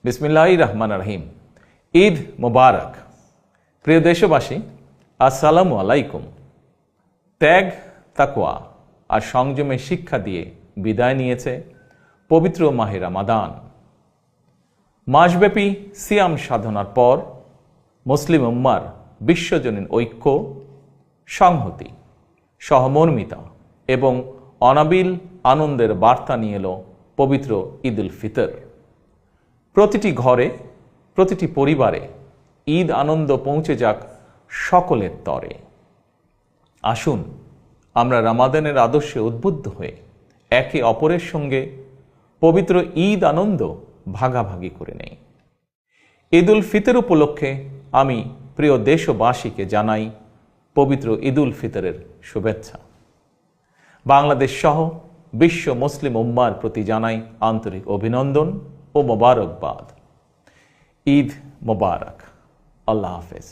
বিসমিল্লাহির রহমানির রহিম। ঈদ মোবারক। প্রিয় দেশবাসী, আসসালামু আলাইকুম। ত্যাগ, তাকওয়া আর সংযমের শিক্ষা দিয়ে বিদায় নিয়েছে পবিত্র মাহে রমাদান। মাসব্যাপী সিয়াম সাধনার পর মুসলিম উম্মার বিশ্বজনীন ঐক্য, সংহতি, সহমর্মিতা এবং অনাবিল আনন্দের বার্তা নিয়ে এলো পবিত্র ঈদ উল ফিতর। প্রতিটি ঘরে, প্রতিটি পরিবারে ঈদ আনন্দ পৌঁছে যাক সকলের তরে। আসুন আমরা রমাদানের আদর্শে উদ্বুদ্ধ হয়ে একে অপরের সঙ্গে পবিত্র ঈদ আনন্দ ভাগাভাগি করে নেই। ঈদ উল ফিতর উপলক্ষে আমি প্রিয় দেশবাসীকে জানাই পবিত্র ঈদ উল ফিতরের শুভেচ্ছা। বাংলাদেশ সহ বিশ্ব মুসলিম উম্মার প্রতি জানাই আন্তরিক অভিনন্দন ও মোবারকবাদ। ঈদ মোবারক। আল্লাহ হাফেজ।